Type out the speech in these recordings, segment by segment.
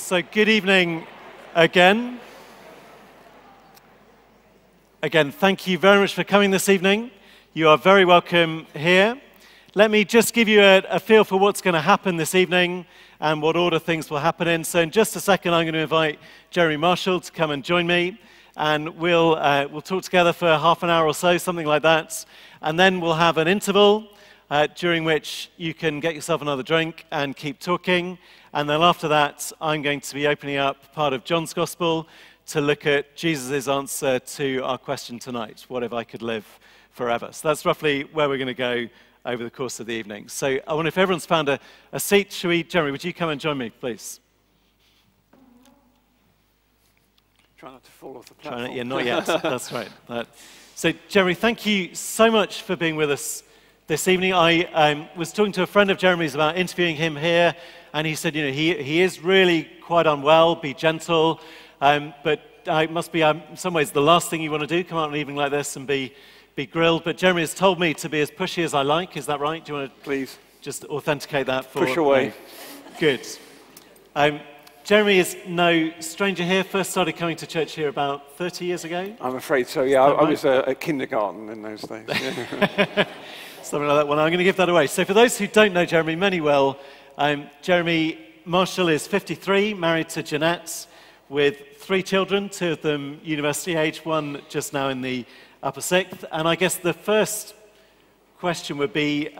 So good evening again. Again, thank you very much for coming this evening. You are very welcome here. Let me just give you a feel for what's going to happen this evening and what order things will happen in. So in just a second, I'm going to invite Jeremy Marshall to come and join me, and we'll talk together for half an hour or so, something like that. And then we'll have an interval during which you can get yourself another drink and keep talking. And then after that, I'm going to be opening up part of John's Gospel to look at Jesus' answer to our question tonight, what if I could live forever? So that's roughly where we're going to go over the course of the evening. So I wonder if everyone's found a seat. Jeremy, would you come and join me, please? Try not to fall off the platform. Yeah, not yet. That's right. So, Jeremy, thank you so much for being with us this evening. I was talking to a friend of Jeremy's about interviewing him here, and he said, you know, he is really quite unwell, be gentle, but it must be, in some ways, the last thing you want to do, come out on an evening like this and be grilled. But Jeremy has told me to be as pushy as I like. Is that right? Do you want to please just authenticate that for push away? Me? Good. Jeremy is no stranger here. First started coming to church here about 30 years ago. I'm afraid so, yeah. I was at kindergarten in those days. Yeah. Something like that. Well, I'm going to give that away. So for those who don't know Jeremy many well, Jeremy Marshall is 53, married to Jeanette, with 3 children, 2 of them university age, 1 just now in the upper 6th. And I guess the first question would be,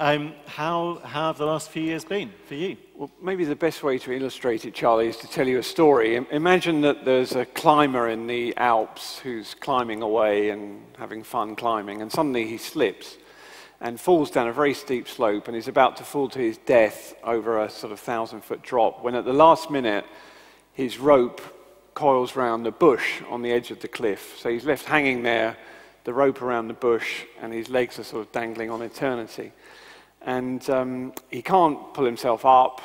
how have the last few years been for you? Well, maybe the best way to illustrate it, Charlie, is to tell you a story. Imagine that there's a climber in the Alps who's climbing away and having fun climbing, and suddenly he slips and falls down a very steep slope and is about to fall to his death over a sort of 1,000-foot drop, when at the last minute his rope coils round the bush on the edge of the cliff. So he's left hanging there, the rope around the bush, and his legs are sort of dangling on eternity. And he can't pull himself up.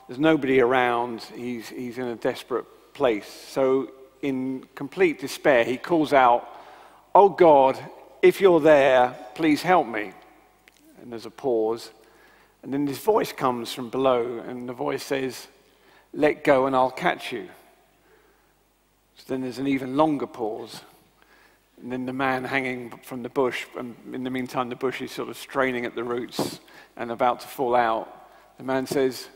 There's nobody around. He's in a desperate place. So in complete despair, he calls out, "Oh God, if you're there, please help me." And there's a pause. And then this voice comes from below, and the voice says, "Let go and I'll catch you." So then there's an even longer pause. And then the man hanging from the bush, and in the meantime the bush is sort of straining at the roots and about to fall out. The man says,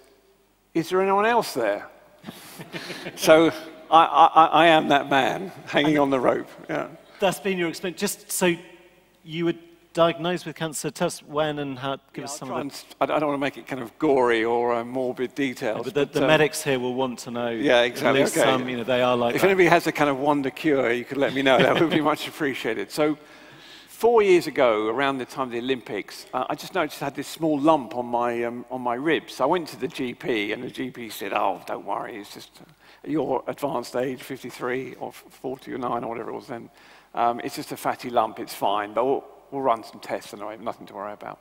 "Is there anyone else there?" So I am that man hanging on the rope. Yeah. That's been your experience. Just so you were diagnosed with cancer, tell us when and how, give us some of it. I don't want to make it kind of gory or morbid details. But the medics here will want to know. Yeah, exactly. At least some, you know, they are like If that. anybody has a kind of wonder cure, you could let me know. That would be much appreciated. So 4 years ago, around the time of the Olympics, I just noticed I had this small lump on my ribs. So I went to the GP, and the GP said, "Oh, don't worry, it's just at your advanced age, 53 or 49 or whatever it was then. It's just a fatty lump, it's fine, but we'll run some tests anyway, nothing to worry about."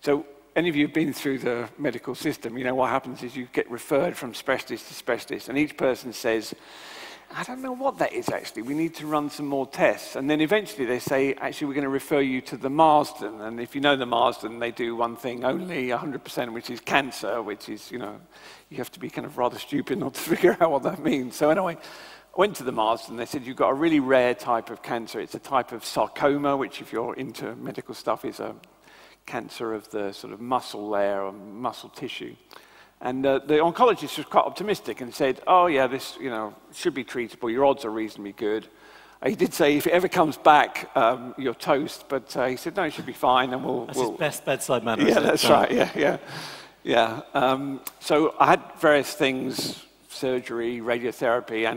So any of you who've been through the medical system, you know what happens is you get referred from specialist to specialist, and each person says, "I don't know what that is actually, we need to run some more tests." And then eventually they say, "Actually, we're going to refer you to the Marsden." And if you know the Marsden, they do one thing only, 100%, which is cancer, which is, you know, you have to be kind of rather stupid not to figure out what that means. So anyway, I went to the Marsden. They said, "You've got a really rare type of cancer. It's a type of sarcoma," which, if you're into medical stuff, is a cancer of the sort of muscle layer or muscle tissue. And the oncologist was quite optimistic and said, "Oh yeah, this, you know, should be treatable. Your odds are reasonably good." He did say, "If it ever comes back, you're toast." But he said, "No, it should be fine, and we'll." That's his best bedside manner. Yeah, that's right. Yeah. So I had various things. Surgery, radiotherapy,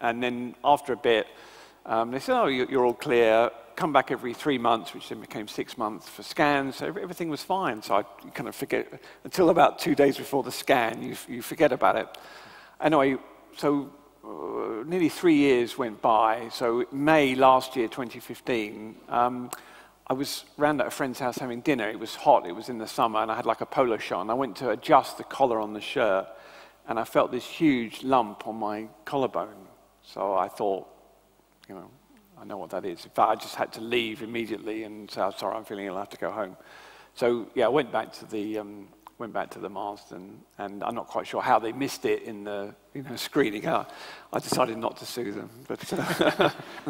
and then after a bit, they said, "Oh, you're all clear. Come back every 3 months," which then became 6 months for scans. So everything was fine. So I kind of forget until about 2 days before the scan. You forget about it. Anyway, so nearly 3 years went by. So May last year, 2015. I was round at a friend's house having dinner. It was hot. It was in the summer, and I had like a polo shirt. And I went to adjust the collar on the shirt, and I felt this huge lump on my collarbone. So I thought, you know, I know what that is. In fact, I just had to leave immediately and say, "I'm sorry, I'm feeling ill, I have to go home." So yeah, I went back to the went back to the Marsden, and I'm not quite sure how they missed it in the screening. I decided not to sue them, but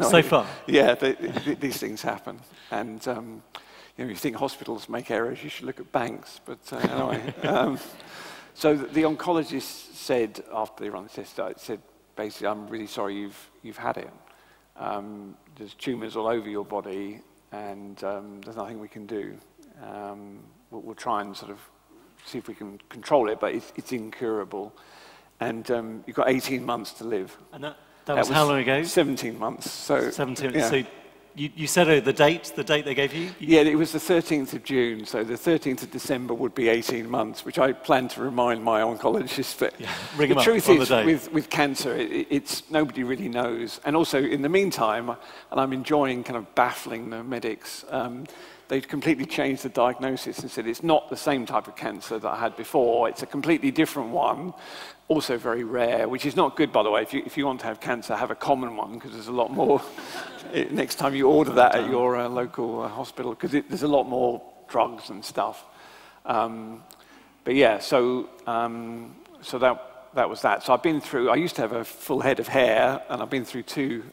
so far, yeah, these things happen, and you think hospitals make errors, you should look at banks. But anyway, so the oncologist said after they run the test, said basically, I'm really sorry you've had it. There's tumours all over your body, and there's nothing we can do. We'll try and sort of see if we can control it, but it's incurable. And you've got 18 months to live. And that was how long ago? 17 months. So 17. Yeah. So you said the date they gave you? Yeah, it was the 13th of June. So the 13th of December would be 18 months, which I plan to remind my oncologist. But ring the truth is, with cancer, it's nobody really knows. And also, in the meantime, and I'm enjoying kind of baffling the medics, they've completely changed the diagnosis and said it's not the same type of cancer that I had before. It's a completely different one, also very rare, which is not good, by the way. If you want to have cancer, have a common one, because there's a lot more. Next time you order that at your local hospital, because there's a lot more drugs and stuff. But yeah, so that was that. So I've been through. I used to have a full head of hair, and I've been through 2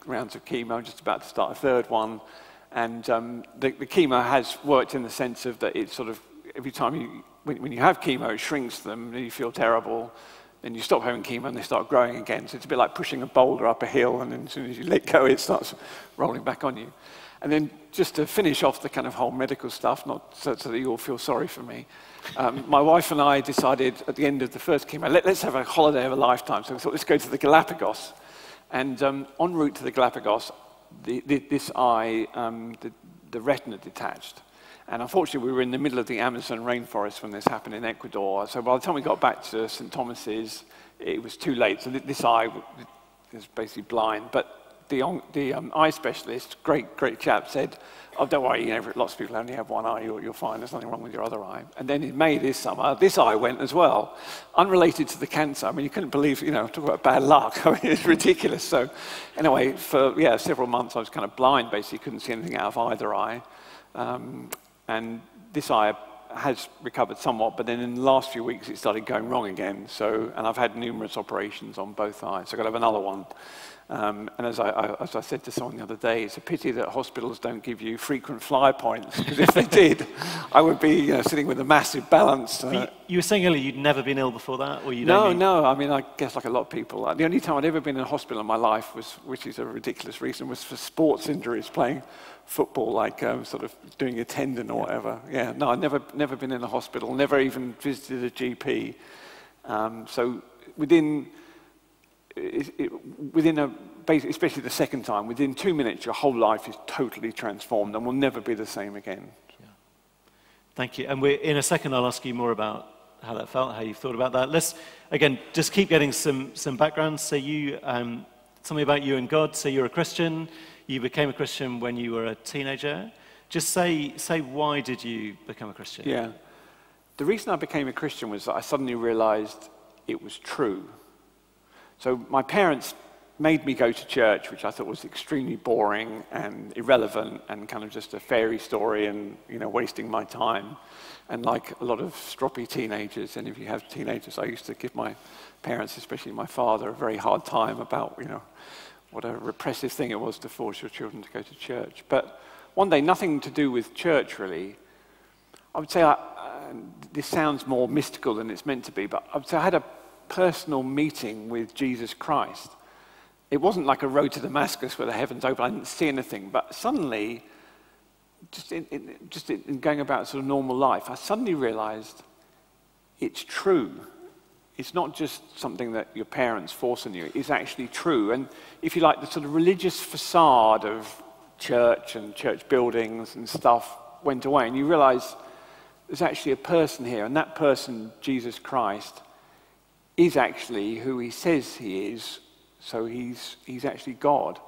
rounds of chemo. I'm just about to start a 3rd one. And the chemo has worked in the sense of that it's sort of, every time when you have chemo, it shrinks them, and you feel terrible. Then you stop having chemo, and they start growing again. So it's a bit like pushing a boulder up a hill, and then as soon as you let go, it starts rolling back on you. And then just to finish off the kind of whole medical stuff, not so that you all feel sorry for me, my wife and I decided at the end of the first chemo, let's have a holiday of a lifetime. So we thought, let's go to the Galapagos. And en route to the Galapagos, this eye, the retina detached. And unfortunately, we were in the middle of the Amazon rainforest when this happened in Ecuador. So by the time we got back to St. Thomas's, it was too late. So this eye was basically blind. But the eye specialist, great chap, said, oh, don't worry, lots of people only have one eye, you're fine, there's nothing wrong with your other eye. And then in May this summer, this eye went as well, unrelated to the cancer. I mean, you couldn't believe, talk about bad luck. I mean, it's ridiculous. So anyway, for several months I was kind of blind, basically, couldn't see anything out of either eye. And this eye has recovered somewhat, but then in the last few weeks it started going wrong again. And I've had numerous operations on both eyes, so I've got to have another one. And as I said to someone the other day, it's a pity that hospitals don't give you frequent flyer points, because if they did, I would be sitting with a massive balance. You were saying earlier you'd never been ill before that? Or No, I mean, I guess like a lot of people. The only time I'd ever been in a hospital in my life, which is a ridiculous reason, was for sports injuries, playing football, like sort of doing a tendon or whatever. Yeah, no, I've never been in a hospital, never even visited a GP. So within especially the second time, within 2 minutes, your whole life is totally transformed and will never be the same again. Yeah. Thank you. And in a second, I'll ask you more about how that felt, how you thought about that. Let's, again, just keep getting some background. So something about you and God. So you're a Christian. You became a Christian when you were a teenager. Just say why did you become a Christian? Yeah. The reason I became a Christian was that I suddenly realized it was true. So my parents made me go to church, which I thought was extremely boring and irrelevant and kind of just a fairy story and, wasting my time. And like a lot of stroppy teenagers, and if you have teenagers, I used to give my parents, especially my father, a very hard time about, what a repressive thing it was to force your children to go to church. But one day, nothing to do with church really, I would say, this sounds more mystical than it's meant to be, but I would say I had a personal meeting with Jesus Christ. It wasn't like a road to Damascus where the heavens open. I didn't see anything, but suddenly, just in going about sort of normal life, I suddenly realized it's true. It's not just something that your parents force on you. It's actually true. And if you like, the sort of religious facade of church and church buildings and stuff went away, and you realize there's actually a person here, and that person, Jesus Christ, is actually who he says he is. So he's actually God.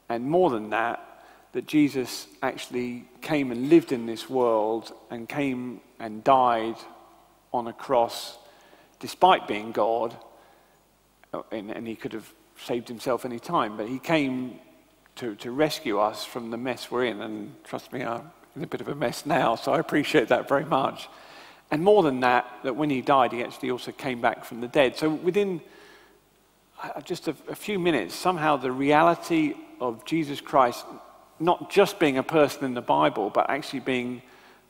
And more than that, that Jesus actually came and lived in this world and came and died on a cross despite being God. And he could have saved himself any time, but he came to rescue us from the mess we're in. And trust me, I'm in a bit of a mess now, so I appreciate that very much. And more than that, that when he died, he actually also came back from the dead. So within just a few minutes, somehow the reality of Jesus Christ, not just being a person in the Bible, but actually being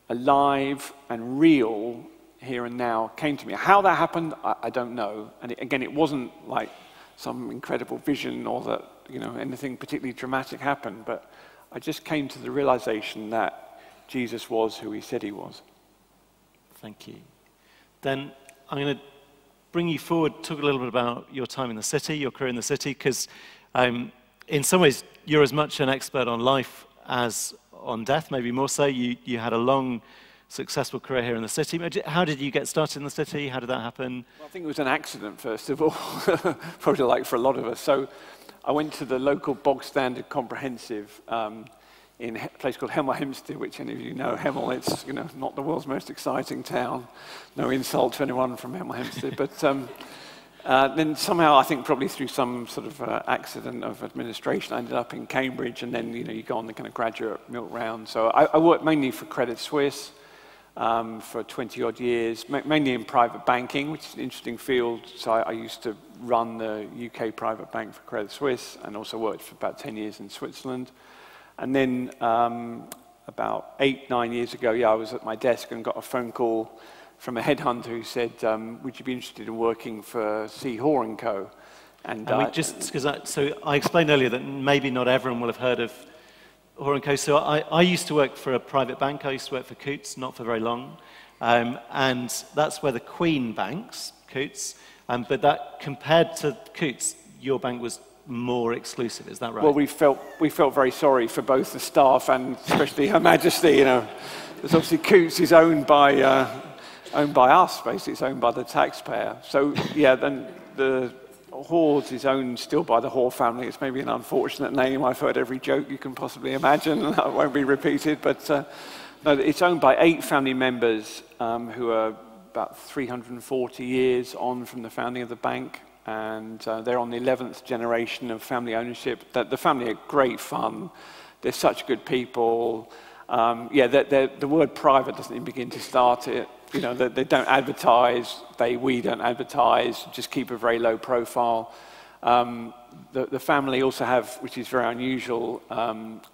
alive and real here and now, came to me. How that happened, I don't know. And again, it wasn't like some incredible vision or that, anything particularly dramatic happened, but I just came to the realization that Jesus was who he said he was. Thank you. Then I'm going to bring you forward, talk a little bit about your time in the city, your career in the city, because in some ways you're as much an expert on life as on death, maybe more so. You had a long, successful career here in the city. How did you get started in the city? How did that happen? Well, I think it was an accident, first of all, probably like for a lot of us. So I went to the local bog standard comprehensive in a place called Hemel Hempstead, which any of you know, Hemel, it's not the world's most exciting town. No insult to anyone from Hemel Hempstead, but then somehow, I think probably through some sort of accident of administration, I ended up in Cambridge, and then you go on the kind of graduate milk round. So I worked mainly for Credit Suisse for 20 odd years, mainly in private banking, which is an interesting field. So I used to run the UK private bank for Credit Suisse, and also worked for about 10 years in Switzerland. And then about 8-9 years ago, I was at my desk and got a phone call from a headhunter who said, would you be interested in working for C. Hoare & Co? And so I explained earlier that maybe not everyone will have heard of Hoare & Co. So I used to work for a private bank. I used to work for Coutts, not for very long. And that's where the Queen banks, Coutts. But that, compared to Coutts, your bank was more exclusive, is that right? Well, we felt very sorry for both the staff and especially Her Majesty. Because obviously Coutts is owned by us, basically. It's owned by the taxpayer. So then the Hoare's is owned still by the Hoare family. It's maybe an unfortunate name. I've heard every joke you can possibly imagine, and that won't be repeated. But no, it's owned by 8 family members who are about 340 years on from the founding of the bank. And they're on the 11th generation of family ownership. The family are great fun. They're such good people. The word private doesn't even begin to start it. They don't advertise. We don't advertise. Just keep a very low profile. The family also have, which is very unusual,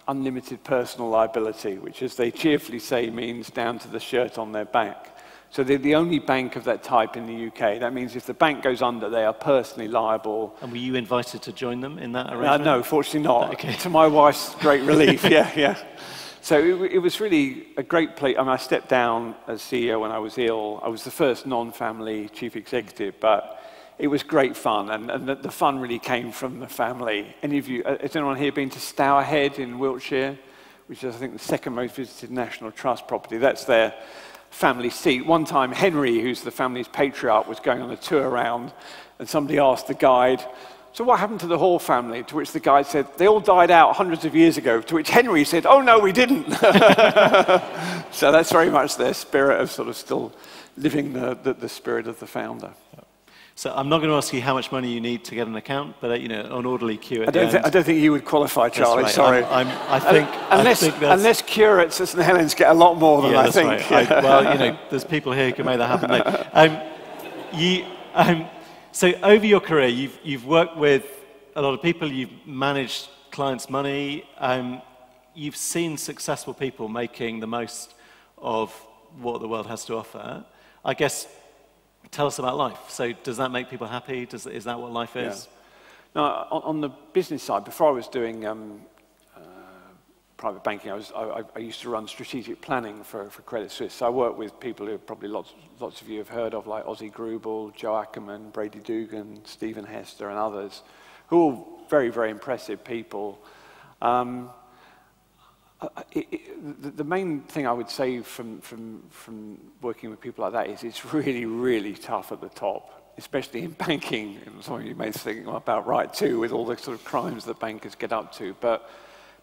unlimited personal liability, which, as they cheerfully say, means down to the shirt on their back. So they're the only bank of that type in the UK. That means if the bank goes under, they are personally liable. And were you invited to join them in that arrangement? No, fortunately not. Okay. To my wife's great relief, yeah. So it was really a great place. I stepped down as CEO when I was ill. I was the first non-family chief executive, but it was great fun, and the fun really came from the family. Any of you, has anyone here been to Stourhead in Wiltshire, which is, I think, the second most visited National Trust property? That's their family seat. One time, Henry, who's the family's patriarch, was going on a tour around, and somebody asked the guide, so what happened to the Hall family? To which the guide said, they all died out hundreds of years ago. To which Henry said, oh no, we didn't. So that's very much their spirit of sort of still living the spirit of the founder. So I'm not going to ask you how much money you need to get an account, but an orderly queue at I don't think you would qualify, Charlie. Right. Sorry. Unless curates at St Helens get a lot more than I think. Right. Well, there's people here who can make that happen. So over your career, you've worked with a lot of people. You've managed clients' money. You've seen successful people making the most of what the world has to offer. I guess. Tell us about life. So does that make people happy? Is that what life is? Yeah. No, on the business side, before I was doing private banking, I used to run strategic planning for Credit Suisse. So I worked with people who probably lots of you have heard of, like Ozzie Grubel, Joe Ackerman, Brady Dugan, Stephen Hester, and others, who are all very, very impressive people. The main thing I would say from working with people like that is it's really, really tough at the top, especially in banking. And some of you may think about right too, with all the sort of crimes that bankers get up to. But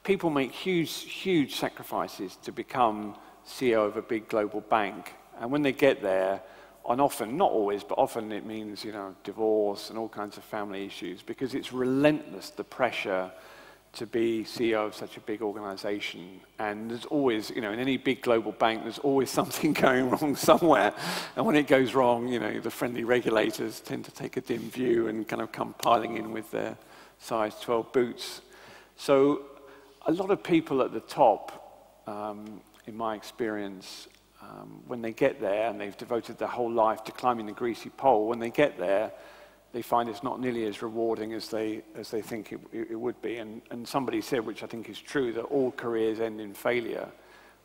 people make huge sacrifices to become CEO of a big global bank. And when they get there, and often, not always, but often it means, divorce and all kinds of family issues, because it's relentless, the pressure to be CEO of such a big organization. And there's always, in any big global bank, there's always something going wrong somewhere. And when it goes wrong, the friendly regulators tend to take a dim view and kind of come piling in with their size 12 boots. So a lot of people at the top, in my experience, when they get there and they've devoted their whole life to climbing the greasy pole, when they get there, they find it's not nearly as rewarding as they think it would be. And somebody said, which I think is true, that all careers end in failure,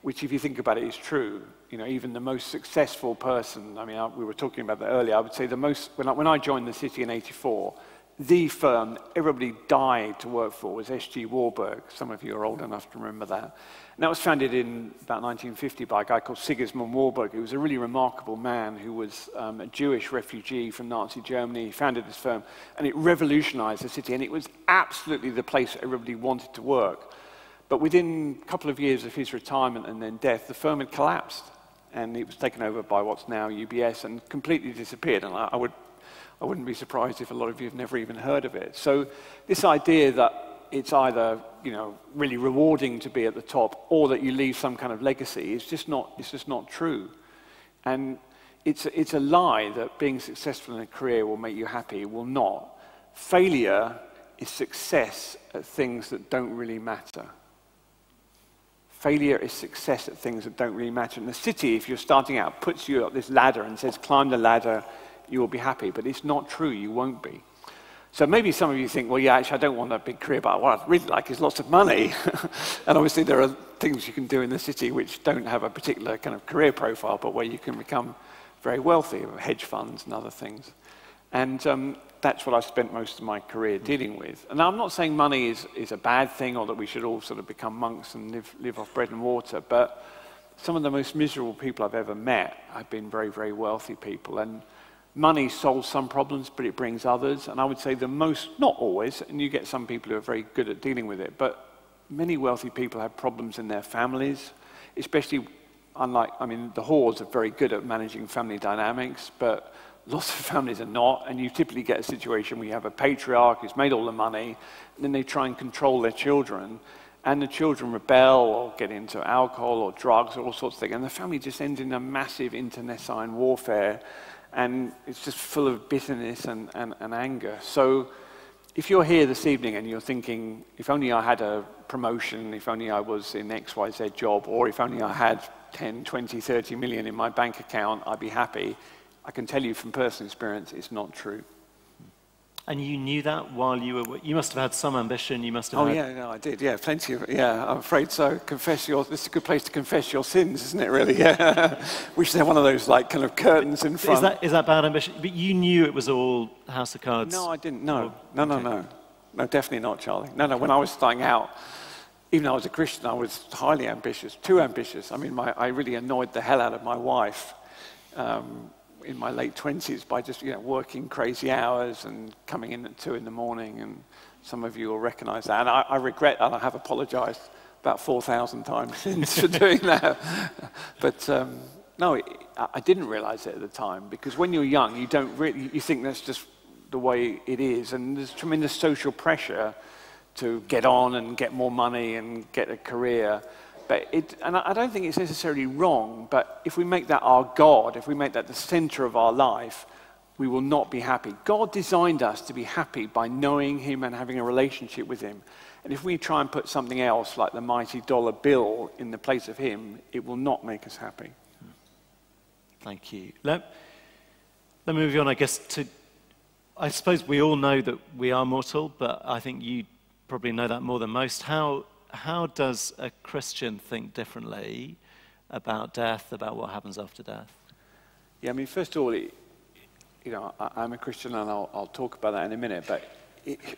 which if you think about it is true. Even the most successful person, we were talking about that earlier, I would say when I joined the city in '84, the firm everybody died to work for was S.G. Warburg. Some of you are old enough to remember that. And that was founded in about 1950 by a guy called Sigismund Warburg, who was a really remarkable man who was a Jewish refugee from Nazi Germany. He founded this firm, and it revolutionized the city, and it was absolutely the place everybody wanted to work. But within a couple of years of his retirement and then death, the firm had collapsed, and it was taken over by what's now UBS and completely disappeared. And I wouldn't be surprised if a lot of you have never even heard of it. So this idea that it's either, really rewarding to be at the top or that you leave some kind of legacy is just not true. And it's a lie that being successful in a career will make you happy. It will not. Failure is success at things that don't really matter. Failure is success at things that don't really matter. And the city, if you're starting out, puts you up this ladder and says, climb the ladder, you will be happy. But it's not true, you won't be. So maybe some of you think, well, yeah, actually, I don't want a big career, but what I'd really like is lots of money. And obviously, there are things you can do in the city which don't have a particular kind of career profile, but where you can become very wealthy, hedge funds and other things. And that's what I spent most of my career dealing with. And I'm not saying money is a bad thing or that we should all sort of become monks and live off bread and water, but some of the most miserable people I've ever met have been very, very wealthy people. And money solves some problems, but it brings others. And I would say the most, not always, and you get some people who are very good at dealing with it, but many wealthy people have problems in their families, especially the Hoards are very good at managing family dynamics, but lots of families are not, and you typically get a situation where you have a patriarch who's made all the money, and then they try and control their children, and the children rebel or get into alcohol or drugs or all sorts of things, and the family just ends in a massive internecine warfare, and it's just full of bitterness and anger. So if you're here this evening and you're thinking, if only I had a promotion, if only I was in XYZ job, or if only I had 10, 20, 30 million in my bank account, I'd be happy, I can tell you from personal experience, it's not true. And you knew that while you must have had some ambition, you must have had... yeah, no, I did, yeah, plenty of, yeah, I'm afraid so. This is a good place to confess your sins, isn't it, really? Yeah. We should have one of those, kind of curtains in front. Is that bad ambition? But you knew it was all House of Cards? No, I didn't, no. No, definitely not, Charlie. No, when I was starting out, even though I was a Christian, I was highly ambitious, too ambitious. I really annoyed the hell out of my wife. In my late 20s by just working crazy hours and coming in at 2 in the morning, and some of you will recognize that. And I regret that. I have apologized about 4,000 times for doing that. But no, I didn't realize it at the time, because when you're young, you think that's just the way it is, and there's tremendous social pressure to get on and get more money and get a career. And I don't think it's necessarily wrong, but if we make that our God, if we make that the center of our life, we will not be happy. God designed us to be happy by knowing him and having a relationship with him. And if we try and put something else, like the mighty dollar bill, in the place of him, it will not make us happy. Thank you. Let me move on, I guess, I suppose we all know that we are mortal, but I think you probably know that more than most. How does a Christian think differently about death, about what happens after death? Yeah, first of all, I'm a Christian, and I'll talk about that in a minute, but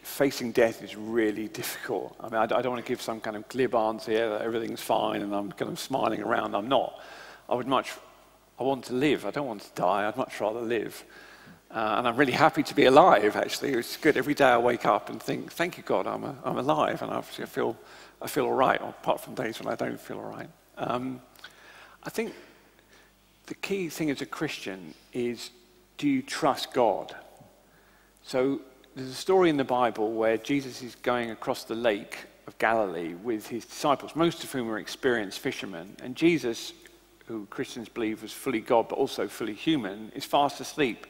facing death is really difficult. I don't want to give some kind of glib answer here that everything's fine and I'm kind of smiling around. I'm not. I want to live. I don't want to die. I'd much rather live. And I'm really happy to be alive, actually. It's good. Every day I wake up and think, thank you, God, I'm alive, and obviously I feel all right, apart from days when I don't feel all right. I think the key thing as a Christian is, do you trust God? So there's a story in the Bible where Jesus is going across the lake of Galilee with his disciples, most of whom were experienced fishermen. And Jesus, who Christians believe was fully God but also fully human, is fast asleep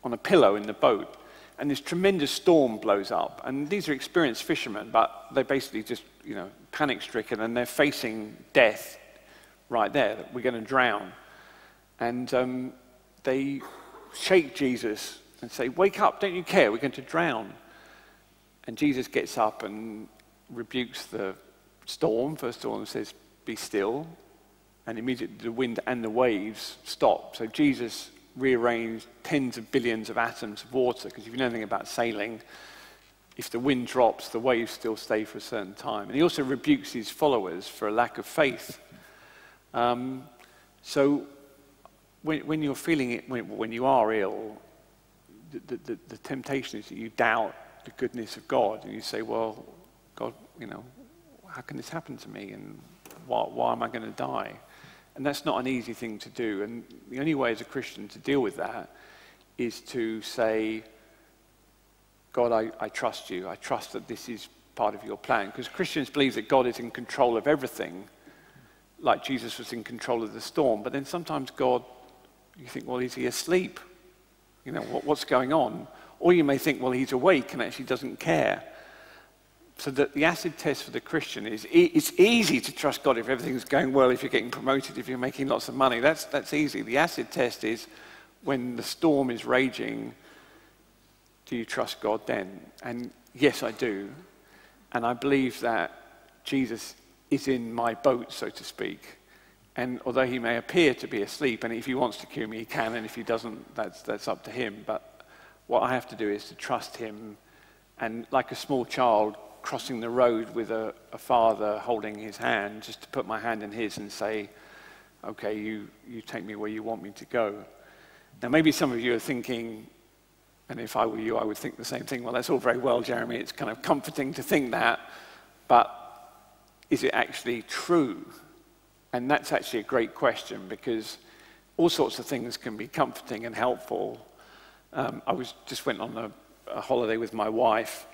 on a pillow in the boat. And this tremendous storm blows up. And these are experienced fishermen, but they're basically just, panic-stricken, and they're facing death right there, that we're going to drown. And they shake Jesus and say, "Wake up, don't you care? We're going to drown." And Jesus gets up and rebukes the storm. First of all, and says, "Be still." And immediately the wind and the waves stop. So Jesus rearranged tens of billions of atoms of water, because if you know anything about sailing, if the wind drops, the waves still stay for a certain time. And he also rebukes his followers for a lack of faith. So when you're feeling it, when you are ill, the temptation is that you doubt the goodness of God, and you say, "Well, God, how can this happen to me, and why am I going to die?" And that's not an easy thing to do. And the only way as a Christian to deal with that is to say, "God, I trust you. I trust that this is part of your plan." Because Christians believe that God is in control of everything, like Jesus was in control of the storm. But then sometimes God, you think, well, is he asleep? What's going on? Or you may think, well, he's awake and actually doesn't care. So that the acid test for the Christian is, it's easy to trust God if everything's going well, if you're getting promoted, if you're making lots of money. That's easy. The acid test is when the storm is raging, do you trust God then? And yes, I do. And I believe that Jesus is in my boat, so to speak. And although he may appear to be asleep, and if he wants to cure me, he can, and if he doesn't, that's up to him. But what I have to do is to trust him, and like a small child crossing the road with a father holding his hand, just to put my hand in his and say, "Okay, you take me where you want me to go." Now, maybe some of you are thinking, and if I were you, I would think the same thing. Well, that's all very well, Jeremy. It's kind of comforting to think that, but is it actually true? And that's actually a great question, because all sorts of things can be comforting and helpful. I just went on a holiday with my wife,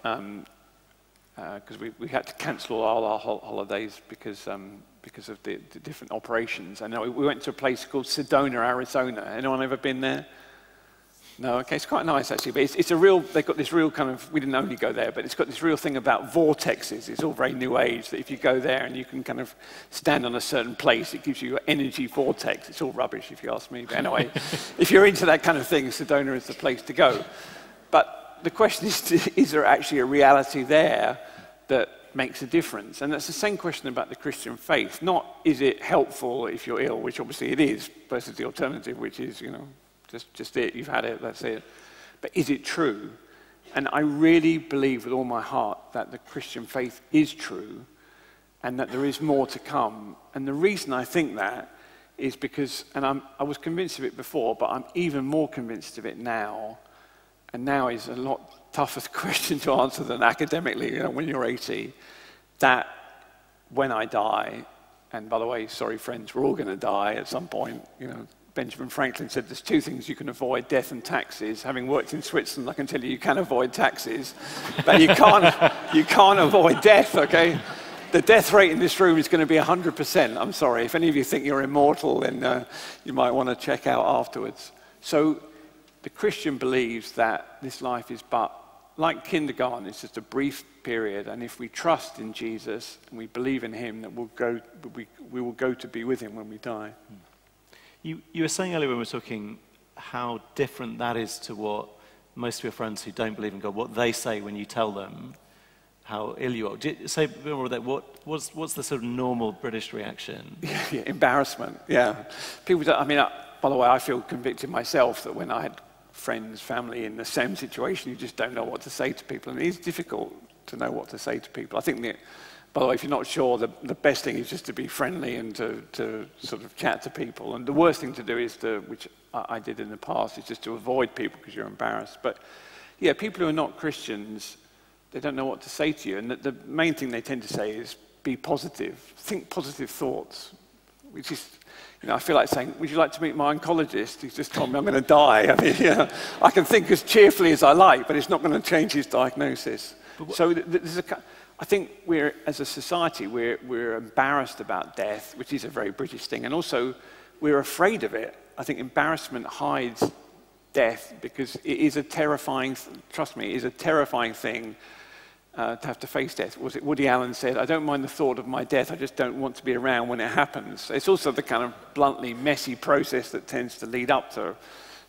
because we had to cancel all our holidays because of the different operations. And we went to a place called Sedona, Arizona. Anyone ever been there? No? Okay, it's quite nice actually, but they've got this real kind of, we didn't only go there, but it's got this real thing about vortexes. It's all very new age, that if you go there and you can kind of stand on a certain place, it gives you an energy vortex. It's all rubbish if you ask me, but anyway, if you're into that kind of thing, Sedona is the place to go. But the question is there actually a reality there that makes a difference? And that's the same question about the Christian faith. Not, is it helpful if you're ill, which obviously it is, versus the alternative, which is, just it, you've had it, that's it. But is it true? And I really believe with all my heart that the Christian faith is true, and that there is more to come. And the reason I think that is because, and I was convinced of it before, but I'm even more convinced of it now. And now is a lot tougher question to answer than academically, when you're 80, that when I die, and by the way, sorry friends, we're all going to die at some point, Benjamin Franklin said there's two things you can avoid, death and taxes. Having worked in Switzerland, I can tell you can avoid taxes, but you can't avoid death, okay? The death rate in this room is going to be 100%. I'm sorry. If any of you think you're immortal, then you might want to check out afterwards. So the Christian believes that this life is but like kindergarten. It's just a brief period, and if we trust in Jesus and we believe in him, that we will go to be with him when we die. You were saying earlier when we were talking how different that is to what most of your friends who don't believe in God, what they say when you tell them how ill you are. Say a bit more about that. What's the sort of normal British reaction? Yeah, embarrassment, yeah. People don't, by the way, I feel convicted myself that when I had friends, family in the same situation, you just don't know what to say to people. And it is difficult to know what to say to people. I think that, by the way, if you're not sure, the best thing is just to be friendly and to sort of chat to people. And the worst thing to do is which I did in the past, is just to avoid people because you're embarrassed. But yeah, people who are not Christians, they don't know what to say to you. And the main thing they tend to say is be positive, think positive thoughts, which is, I feel like saying, would you like to meet my oncologist? He's just told me I'm going to die. I can think as cheerfully as I like, but it's not going to change his diagnosis. So I think as a society, we're embarrassed about death, which is a very British thing, and also we're afraid of it. I think embarrassment hides death because it is a terrifying, trust me, it is a terrifying thing to have to face death. Was it Woody Allen said, "I don't mind the thought of my death, I just don't want to be around when it happens." It's also the kind of bluntly messy process that tends to lead up to,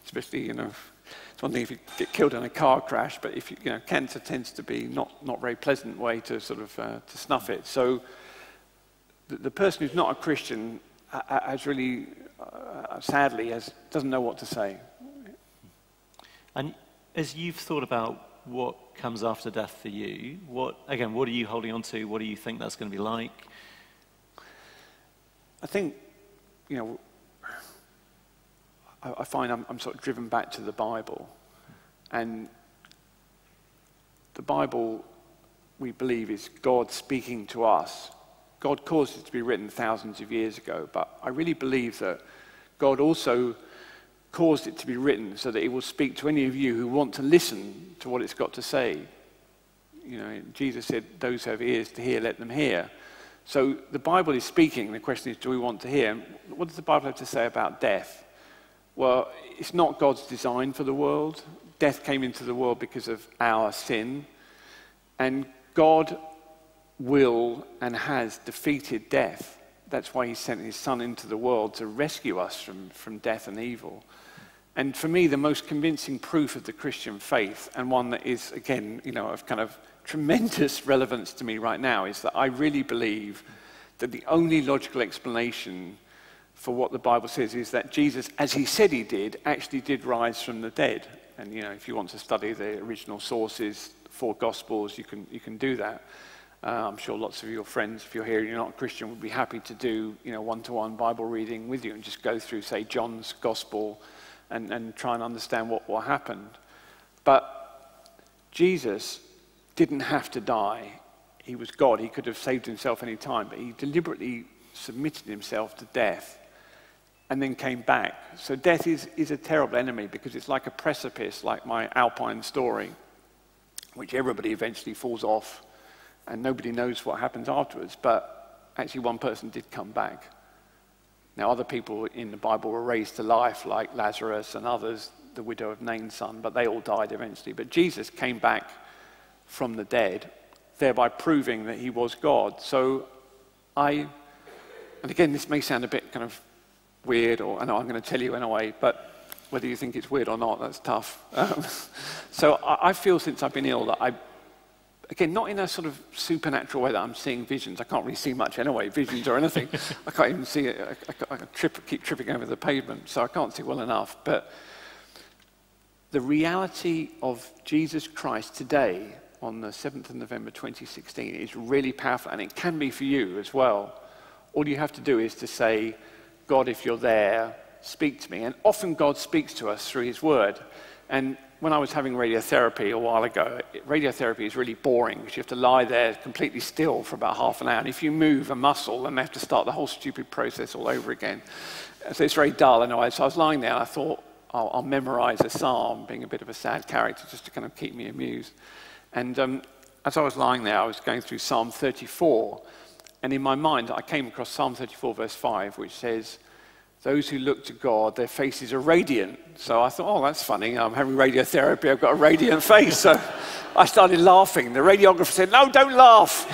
especially, it's one thing if you get killed in a car crash, but if cancer tends to be not very pleasant way to sort of to snuff it. So the person who's not a Christian has really, sadly, doesn't know what to say. And as you've thought about what comes after death for you, what are you holding on to? What do you think that's going to be like? I think, I find I'm sort of driven back to the Bible. And the Bible, we believe, is God speaking to us. God caused it to be written thousands of years ago, but I really believe that God also caused it to be written so that it will speak to any of you who want to listen to what it's got to say. Jesus said, "Those who have ears to hear, let them hear." So the Bible is speaking. The question is, do we want to hear? What does the Bible have to say about death? Well, it's not God's design for the world. Death came into the world because of our sin. And God will and has defeated death. That's why he sent his son into the world to rescue us from death and evil. And for me, the most convincing proof of the Christian faith, and one that is, again, of kind of tremendous relevance to me right now, is that I really believe that the only logical explanation for what the Bible says is that Jesus, as he said he did, actually did rise from the dead. And if you want to study the original sources, 4 Gospels, you can do that. I'm sure lots of your friends, if you're here and you're not a Christian, would be happy to do one-to-one Bible reading with you and just go through, say, John's Gospel and try and understand what happened. But Jesus didn't have to die. He was God. He could have saved himself any time, but he deliberately submitted himself to death and then came back. So death is a terrible enemy because it's like a precipice, like my Alpine story, which everybody eventually falls off and nobody knows what happens afterwards. But actually one person did come back. Now other people in the Bible were raised to life, like Lazarus and others, the widow of Nain's son, but they all died eventually. But Jesus came back from the dead, thereby proving that he was God. So and again, this may sound a bit kind of weird, or I know I'm going to tell you anyway, but whether you think it's weird or not, that's tough. So I feel since I've been ill that again, not in a sort of supernatural way that I'm seeing visions. I can't really see much anyway, visions or anything. I can't even see it. I keep tripping over the pavement, so I can't see well enough. But the reality of Jesus Christ today, on the 7th of November 2016, is really powerful, and it can be for you as well. All you have to do is to say, "God, if you're there, speak to me." And often God speaks to us through his word. And when I was having radiotherapy a while ago, radiotherapy is really boring because you have to lie there completely still for about half an hour. And if you move a muscle, then they have to start the whole stupid process all over again. So it's very dull. Anyway, so I was lying there and I thought, I'll memorize a psalm, being a bit of a sad character, just to kind of keep me amused. And as I was lying there, I was going through Psalm 34. And in my mind, I came across Psalm 34, verse 5, which says, "Those who look to God, their faces are radiant." So I thought, that's funny. I'm having radiotherapy. I've got a radiant face. So I started laughing. The radiographer said, "No, don't laugh.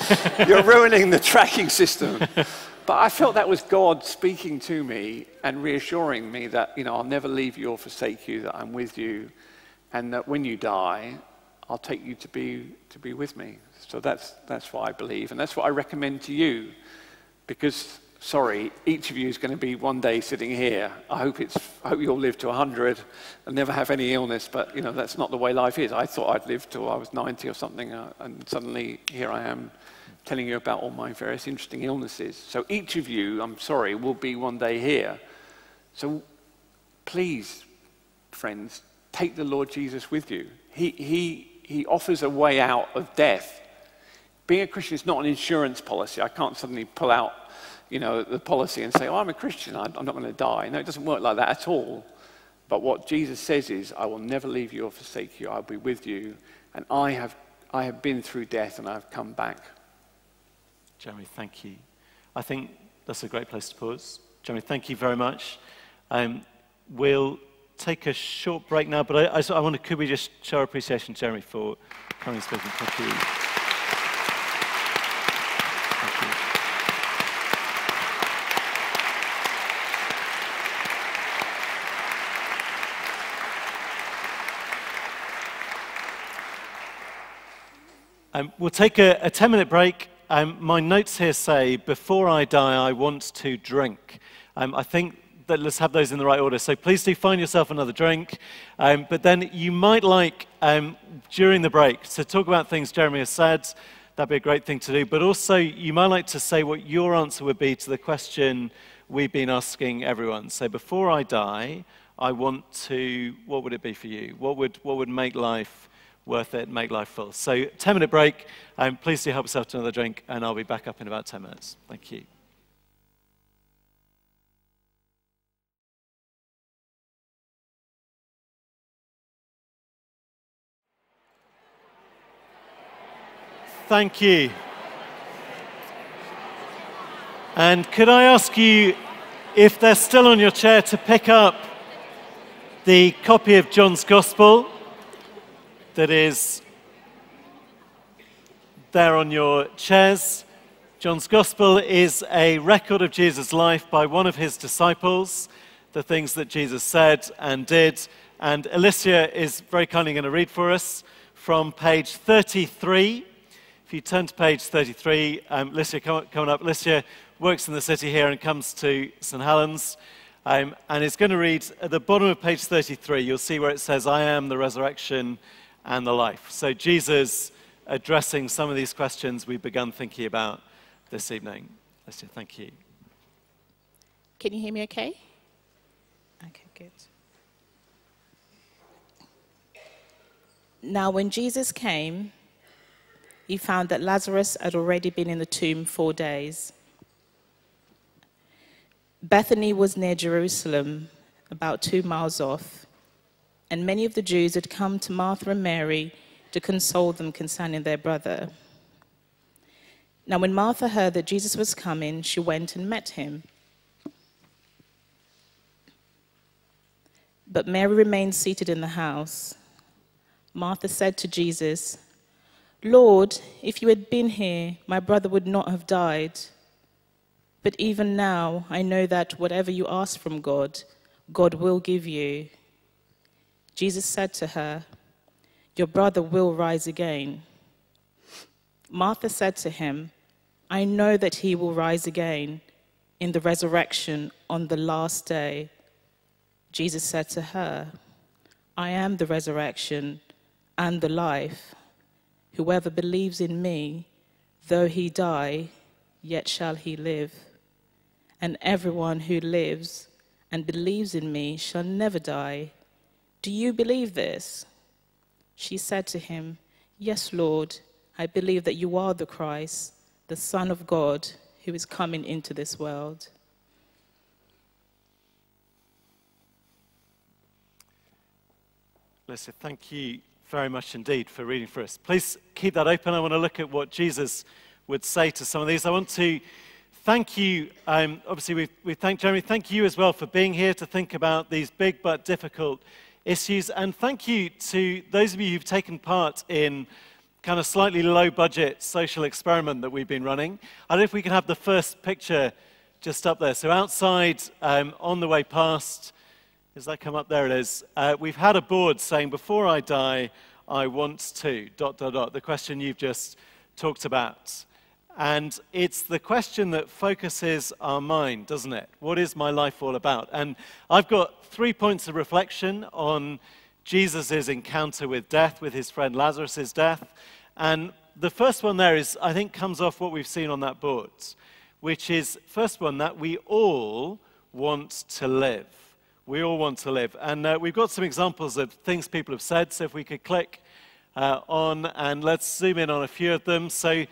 You're ruining the tracking system." But I felt that was God speaking to me and reassuring me that, I'll never leave you or forsake you, that I'm with you, and that when you die, I'll take you to be with me. So that's what I believe, and that's what I recommend to you. Because, sorry, each of you is going to be one day sitting here. I hope you all live to 100 and never have any illness, but that's not the way life is. I thought I'd live till I was 90 or something, and suddenly here I am telling you about all my various interesting illnesses. So each of you, I'm sorry, will be one day here. So please, friends, take the Lord Jesus with you. He offers a way out of death. Being a Christian is not an insurance policy. I can't suddenly pull out, the policy and say, I'm a Christian, I'm not going to die. No, it doesn't work like that at all. But what Jesus says is, I will never leave you or forsake you. I'll be with you. And I have been through death and I've come back Jeremy, thank you. I think that's a great place to pause. Jeremy, thank you very much. We'll take a short break now, but I wonder, could we just show our appreciation, Jeremy, for coming and speaking? Thank you. Thank you. We'll take a 10-minute break. My notes here say, before I die, I want to drink. I think that let's have those in the right order. So please do find yourself another drink. But then you might like, during the break, to talk about things Jeremy has said. That'd be a great thing to do. But also, you might like to say what your answer would be to the question we've been asking everyone. So before I die, I want to, what would it be for you? What would make life worth it, make life full? So 10-minute break. Please do help yourself to another drink, and I'll be back up in about 10 minutes. Thank you. Thank you. And could I ask you, if they're still on your chair, to pick up the copy of John's Gospel that is there on your chairs. John's Gospel is a record of Jesus' life by one of his disciples, the things that Jesus said and did. And Alicia is very kindly going to read for us from page 33. If you turn to page 33, Alicia, coming up. Alicia works in the city here and comes to St. Helens, and is going to read at the bottom of page 33. You'll see where it says, "I am the resurrection and the life." So Jesus addressing some of these questions we've begun thinking about this evening. Alicia, thank you. Can you hear me okay? Okay, good. Now, when Jesus came, he found that Lazarus had already been in the tomb 4 days. Bethany was near Jerusalem, about 2 miles off, and many of the Jews had come to Martha and Mary to console them concerning their brother. Now, when Martha heard that Jesus was coming, she went and met him. But Mary remained seated in the house. Martha said to Jesus, "Lord, if you had been here, my brother would not have died. But even now, I know that whatever you ask from God, God will give you." Jesus said to her, "Your brother will rise again." Martha said to him, "I know that he will rise again in the resurrection on the last day." Jesus said to her, "I am the resurrection and the life. Whoever believes in me, though he die, yet shall he live. And everyone who lives and believes in me shall never die. Do you believe this?" She said to him, "Yes, Lord, I believe that you are the Christ, the Son of God, who is coming into this world." Lisa, thank you very much indeed for reading for us. Please keep that open. I want to look at what Jesus would say to some of these. I want to thank you. Obviously, we thank Jeremy. Thank you as well for being here to think about these big but difficult issues. And thank you to those of you who've taken part in kind of slightly low-budget social experiment that we've been running. I don't know if we can have the first picture just up there. So outside, on the way past, does that come up? There it is. We've had a board saying, "Before I die, I want to, ... the question you've just talked about. And it's the question that focuses our mind, doesn't it? What is my life all about? And I've got 3 points of reflection on Jesus' encounter with death, with his friend Lazarus' death. And the first one there is, I think, comes off what we've seen on that board, which is, first one, that we all want to live. We all want to live. And we've got some examples of things people have said, so if we could click on, and let's zoom in on a few of them. So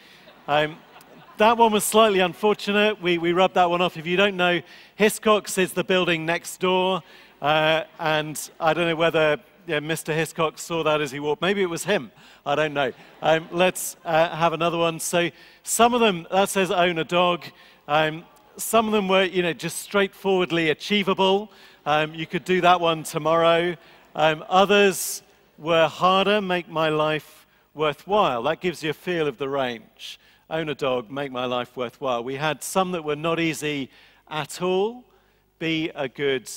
that one was slightly unfortunate. We rubbed that one off. If you don't know, Hiscox is the building next door, and I don't know whether yeah, Mr. Hiscock saw that as he walked. Maybe it was him. I don't know. Let's have another one. So some of them, that says own a dog. Some of them were, just straightforwardly achievable. You could do that one tomorrow. Others were harder, make my life worthwhile. That gives you a feel of the range. Own a dog, make my life worthwhile. We had some that were not easy at all. Be a good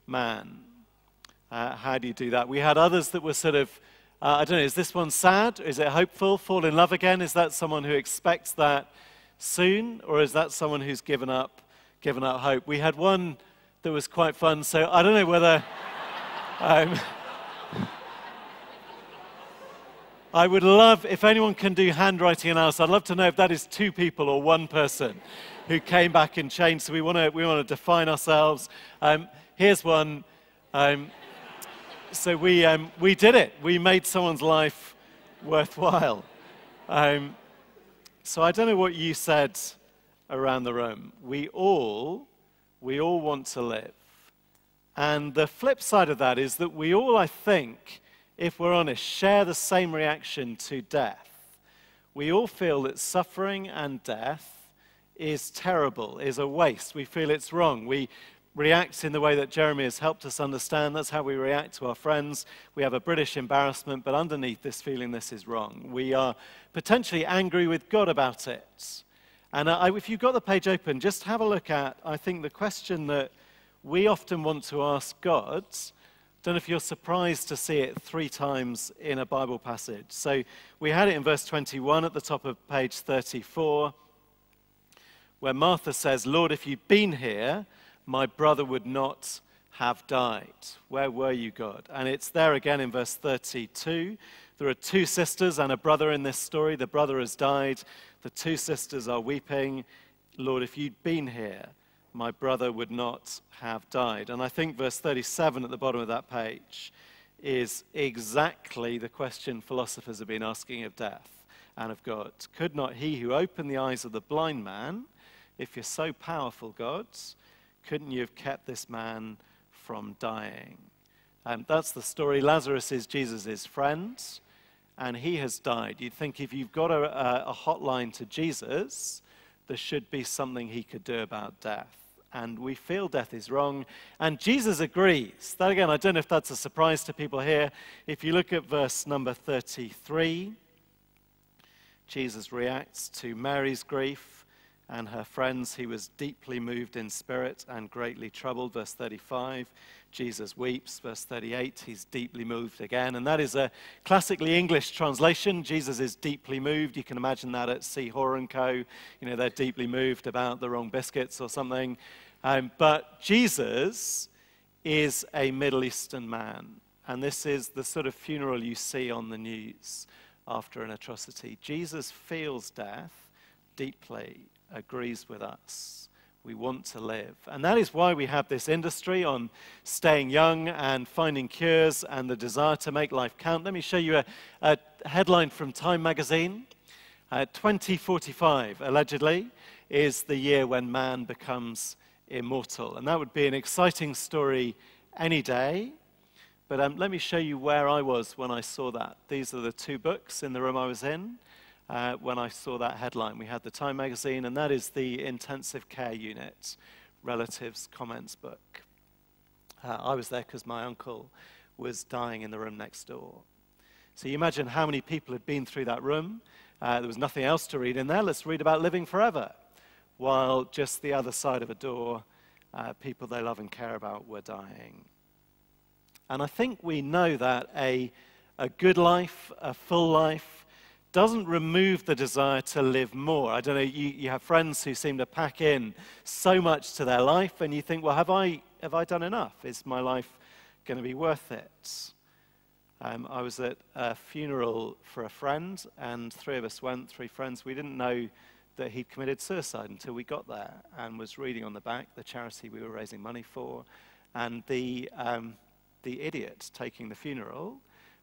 man. How do you do that? We had others that were sort of, I don't know, is this one sad? Is it hopeful? Fall in love again? Is that someone who expects that soon? Or is that someone who's given up hope? We had one that was quite fun, so I don't know whether... I would love, if anyone can do handwriting analysis, I'd love to know if that is 2 people or 1 person who came back and changed. So we want to define ourselves. Here's one. So we did it. We made someone's life worthwhile. So I don't know what you said around the room. We all want to live. And the flip side of that is that we all, I think, if we're honest, share the same reaction to death. We all feel that suffering and death is terrible, is a waste. We feel it's wrong. We react in the way that Jeremy has helped us understand. That's how we react to our friends. We have a British embarrassment, but underneath this feeling, this is wrong. We are potentially angry with God about it. And if you've got the page open, just have a look at, I think, the question that we often want to ask God. Don't know if you're surprised to see it 3 times in a Bible passage. So we had it in verse 21 at the top of page 34, where Martha says, Lord, if you'd been here, my brother would not have died. Where were you, God? And it's there again in verse 32. There are 2 sisters and a brother in this story. The brother has died. The 2 sisters are weeping. Lord, if you'd been here, my brother would not have died. And I think verse 37 at the bottom of that page is exactly the question philosophers have been asking of death and of God. Could not he who opened the eyes of the blind man, if you're so powerful, God, couldn't you have kept this man from dying? That's the story. Lazarus is Jesus' friend, and he has died. You'd think if you've got a hotline to Jesus, there should be something he could do about death. And we feel death is wrong. And Jesus agrees. That again, I don't know if that's a surprise to people here. If you look at verse number 33, Jesus reacts to Mary's grief and her friends. He was deeply moved in spirit and greatly troubled. Verse 35, Jesus weeps. Verse 38, he's deeply moved again. And that is a classically English translation. Jesus is deeply moved. You can imagine that at C. Hoare & Co. They're deeply moved about the wrong biscuits or something. But Jesus is a Middle Eastern man. And this is the sort of funeral you see on the news after an atrocity. Jesus feels death deeply, agrees with us. We want to live. And that is why we have this industry on staying young and finding cures and the desire to make life count. Let me show you a headline from Time magazine. 2045, allegedly, is the year when man becomes immortal. And that would be an exciting story any day. But let me show you where I was when I saw that. These are the 2 books in the room I was in. When I saw that headline. We had the Time magazine, and that is the intensive care unit, relatives comments book. I was there because my uncle was dying in the room next door. So you imagine how many people had been through that room. There was nothing else to read in there. Let's read about living forever. While just the other side of a door, people they love and care about were dying. And I think we know that a good life, a full life, doesn't remove the desire to live more. I don't know, you have friends who seem to pack in so much to their life, and you think, well, have I done enough? Is my life going to be worth it? I was at a funeral for a friend, and 3 of us went, 3 friends. We didn't know that he'd committed suicide until we got there, and was reading on the back the charity we were raising money for. And the idiot taking the funeral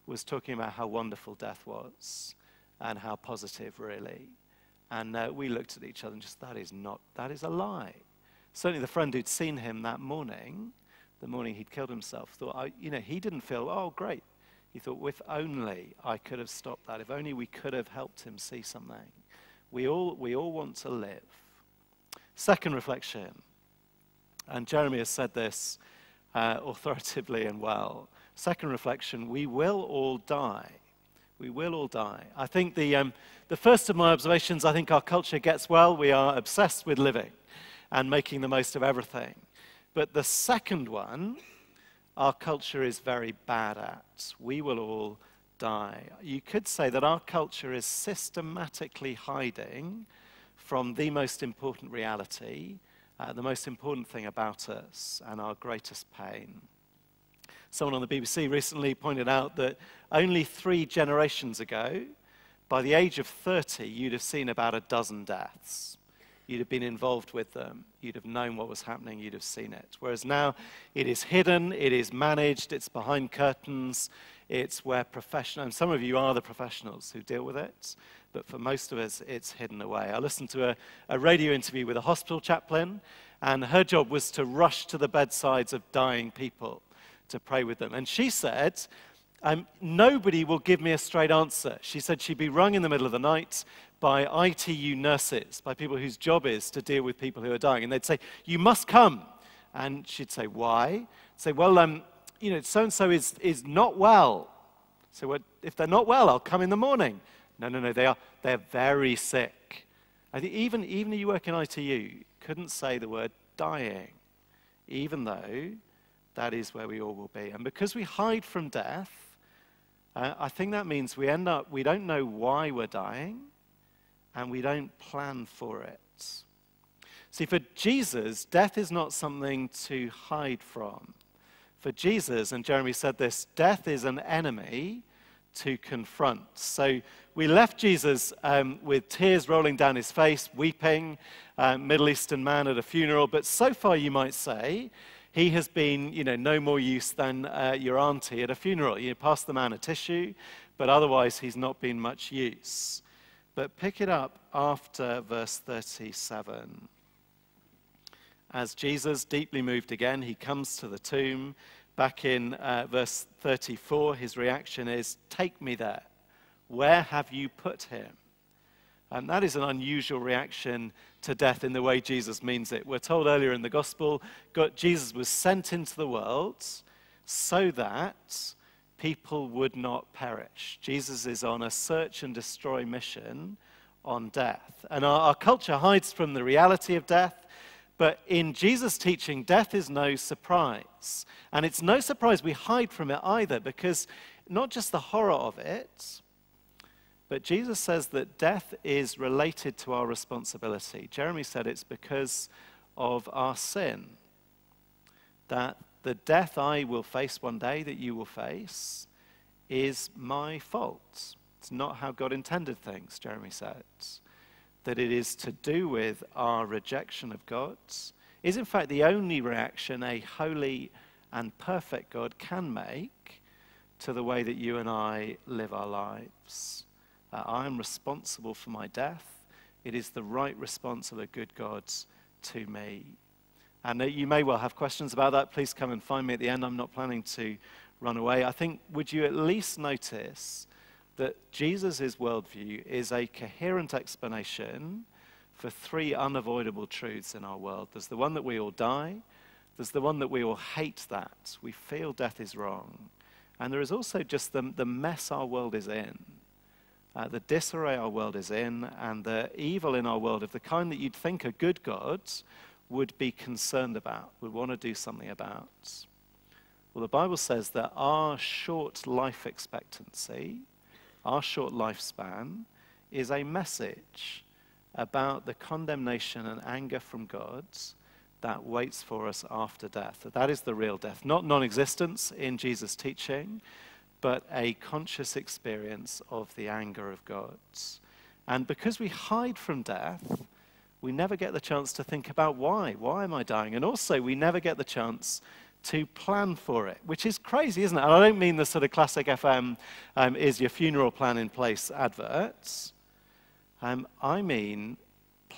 was talking about how wonderful death was and how positive, really. And we looked at each other and just, that is a lie. Certainly the friend who'd seen him that morning, the morning he'd killed himself, thought, he didn't feel, oh, great, He thought, well, if only I could have stopped that, if only we could have helped him see something. We all want to live. Second reflection, and Jeremy has said this authoritatively and well. Second reflection, we will all die. We will all die. I think the first of my observations, I think our culture gets well. We are obsessed with living and making the most of everything. But the second one, our culture is very bad at. We will all die. You could say that our culture is systematically hiding from the most important reality, the most important thing about us, and our greatest pain. Someone on the BBC recently pointed out that only 3 generations ago, by the age of 30, you'd have seen about a dozen deaths. You'd have been involved with them. You'd have known what was happening. You'd have seen it. Whereas now, it is hidden, it is managed, it's behind curtains, it's where professionals, and some of you are the professionals who deal with it, but for most of us, it's hidden away. I listened to a radio interview with a hospital chaplain, and her job was to rush to the bedsides of dying people to pray with them. And she said, nobody will give me a straight answer. She said she'd be rung in the middle of the night by ITU nurses, by people whose job is to deal with people who are dying. And they'd say, you must come. And she'd say, why? Say, well, so-and-so is not well. So well, if they're not well, I'll come in the morning. No, they're very sick. I think even if you work in ITU, you couldn't say the word dying, even though that is where we all will be. And because we hide from death, I think that means we don't know why we're dying, and we don't plan for it. See, for Jesus, death is not something to hide from. For Jesus, and Jeremy said this, death is an enemy to confront. So we left Jesus with tears rolling down his face, weeping, Middle Eastern man at a funeral, but so far you might say, he has been, no more use than your auntie at a funeral. You pass the man a tissue, but otherwise he's not been much use. But pick it up after verse 37. As Jesus, deeply moved again, he comes to the tomb. Back in verse 34, his reaction is, take me there. Where have you put him? And that is an unusual reaction to death in the way Jesus means it. We're told earlier in the gospel, Jesus was sent into the world so that people would not perish. Jesus is on a search and destroy mission on death. And our culture hides from the reality of death, but in Jesus' teaching, death is no surprise. And it's no surprise we hide from it either, because not just the horror of it, but Jesus says that death is related to our responsibility. Jeremy said it's because of our sin, that the death I will face one day, that you will face, is my fault. It's not how God intended things, Jeremy says. That it is to do with our rejection of God, is in fact the only reaction a holy and perfect God can make to the way that you and I live our lives. I am responsible for my death. It is the right response of a good God to me. And you may well have questions about that. Please come and find me at the end. I'm not planning to run away. I think, would you at least notice that Jesus' worldview is a coherent explanation for 3 unavoidable truths in our world. There's the one that we all die. There's the one that we all hate that. We feel death is wrong. And there is also just the mess our world is in. The disarray our world is in, and the evil in our world of the kind that you'd think a good God would be concerned about, would want to do something about. Well, the Bible says that our short life expectancy, our short lifespan, is a message about the condemnation and anger from God that waits for us after death. That is the real death, not non-existence in Jesus' teaching, but a conscious experience of the anger of God. And because we hide from death, we never get the chance to think about why. Why am I dying? And also, we never get the chance to plan for it, which is crazy, isn't it? And I don't mean the sort of classic FM, is your funeral plan in place adverts. I mean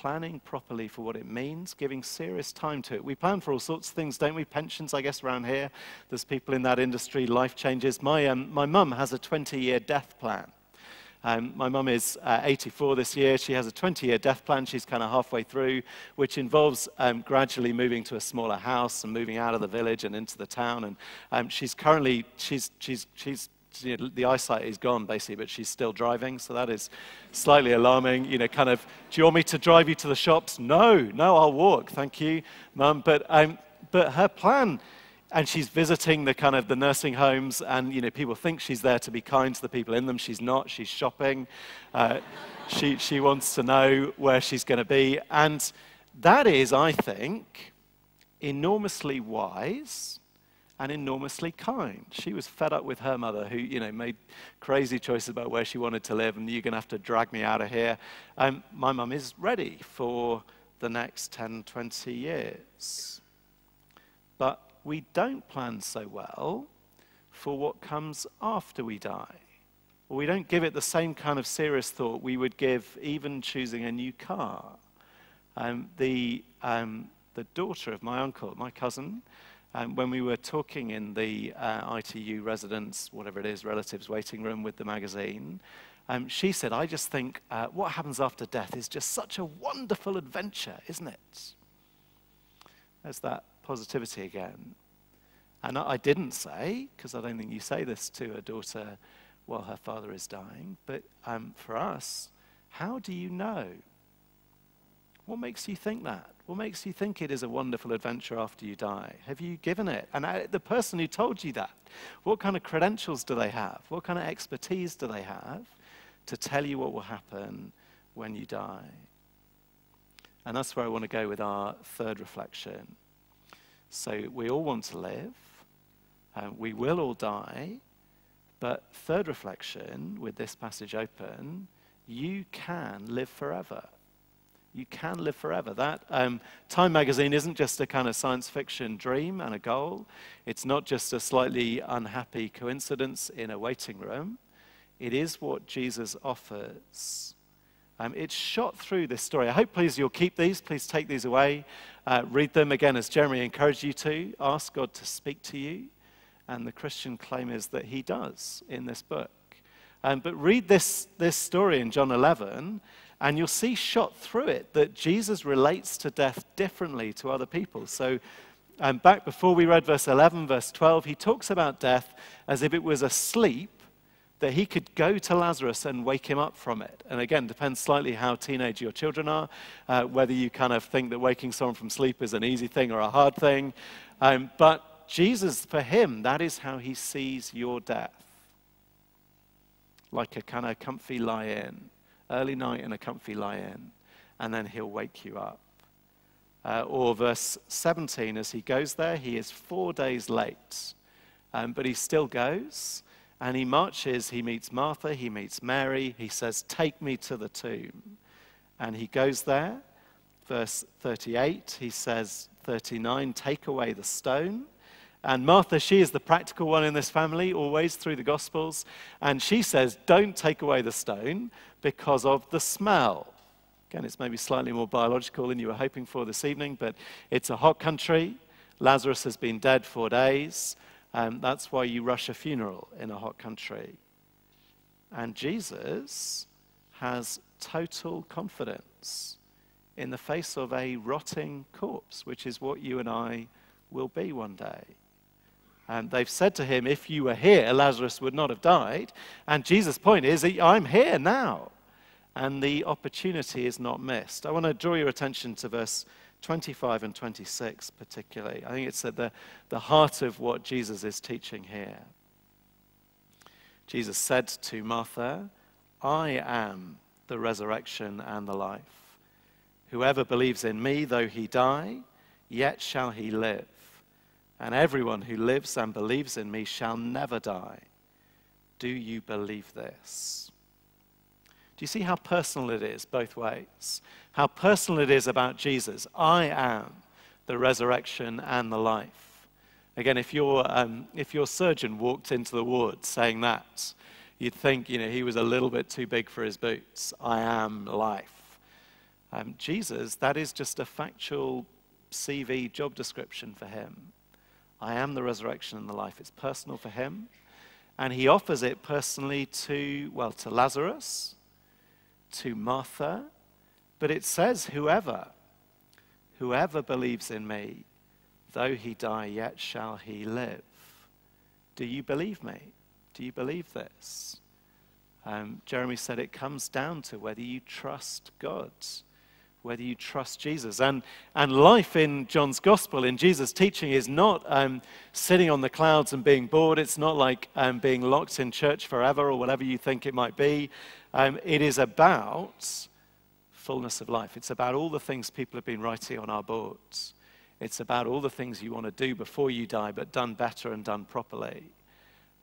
planning properly for what it means, giving serious time to it. We plan for all sorts of things, don't we? Pensions, I guess, around here. There's people in that industry, life changes. My mum has a 20-year death plan. My mum is 84 this year. She has a 20-year death plan. She's kind of halfway through, which involves gradually moving to a smaller house and moving out of the village and into the town. And she's currently, you know, the eyesight is gone, basically, but she's still driving, so that is slightly alarming. You know, kind of, do you want me to drive you to the shops? No, I'll walk, thank you, Mum. But her plan, and she's visiting the kind of the nursing homes, and, you know, people think she's there to be kind to the people in them. She's not. She's shopping. She wants to know where she's going to be, and that is, I think, enormously wise and enormously kind. She was fed up with her mother, who, you know, made crazy choices about where she wanted to live, and you're going to have to drag me out of here. My mum is ready for the next 10, 20 years. But we don't plan so well for what comes after we die. Or we don't give it the same kind of serious thought we would give even choosing a new car. The daughter of my uncle, my cousin, when we were talking in the ITU residence, whatever it is, relatives waiting room with the magazine, she said, I just think what happens after death is just such a wonderful adventure, isn't it? There's that positivity again. And I didn't say, because I don't think you say this to a daughter while her father is dying, but for us, how do you know? What makes you think that? What makes you think it is a wonderful adventure after you die? Have you given it? And the person who told you that, what kind of credentials do they have? What kind of expertise do they have to tell you what will happen when you die? And that's where I want to go with our third reflection. So we all want to live. We will all die. But third reflection, with this passage open, you can live forever. You can live forever. That Time magazine isn't just a kind of science fiction dream and a goal. It's not just a slightly unhappy coincidence in a waiting room. It is what Jesus offers. It's shot through this story. I hope, please, you'll keep these. Please take these away. Read them again, as Jeremy encouraged you to. Ask God to speak to you. And the Christian claim is that he does in this book. But read this story in John 11, and you'll see shot through it that Jesus relates to death differently to other people. So back before we read verse 11, verse 12, he talks about death as if it was a sleep that he could go to Lazarus and wake him up from it. And again, depends slightly how teenage your children are, whether you kind of think that waking someone from sleep is an easy thing or a hard thing. But Jesus, for him, that is how he sees your death. Like a kind of comfy lie-in, early night and a comfy lie-in, and then he'll wake you up. Or verse 17, as he goes there, he is 4 days late, but he still goes, and he marches, he meets Martha, he meets Mary, he says, take me to the tomb. And he goes there, verse 38, he says, 39, take away the stone. And Martha, she is the practical one in this family, always through the Gospels. And she says, don't take away the stone because of the smell. Again, it's maybe slightly more biological than you were hoping for this evening, but it's a hot country. Lazarus has been dead 4 days. That's why you rush a funeral in a hot country. And Jesus has total confidence in the face of a rotting corpse, which is what you and I will be one day. And they've said to him, if you were here, Lazarus would not have died. And Jesus' point is, I'm here now. And the opportunity is not missed. I want to draw your attention to verse 25 and 26 particularly. I think it's at the heart of what Jesus is teaching here. Jesus said to Martha, I am the resurrection and the life. Whoever believes in me, though he die, yet shall he live. And everyone who lives and believes in me shall never die. Do you believe this? Do you see how personal it is both ways? How personal it is about Jesus. I am the resurrection and the life. Again, if your surgeon walked into the ward saying that, you'd think, he was a little bit too big for his boots. I am life. Jesus, that is just a factual CV job description for him. I am the resurrection and the life. It's personal for him. And he offers it personally to Lazarus, to Martha, but it says whoever believes in me, though he die, yet shall he live. Do you believe me? Do you believe this? Jeremy said it comes down to whether you trust God, whether you trust Jesus. And life in John's gospel, in Jesus' teaching, is not sitting on the clouds and being bored. It's not like being locked in church forever or whatever you think it might be. It is about fullness of life. It's about all the things people have been writing on our boards. It's about all the things you want to do before you die, but done better and done properly.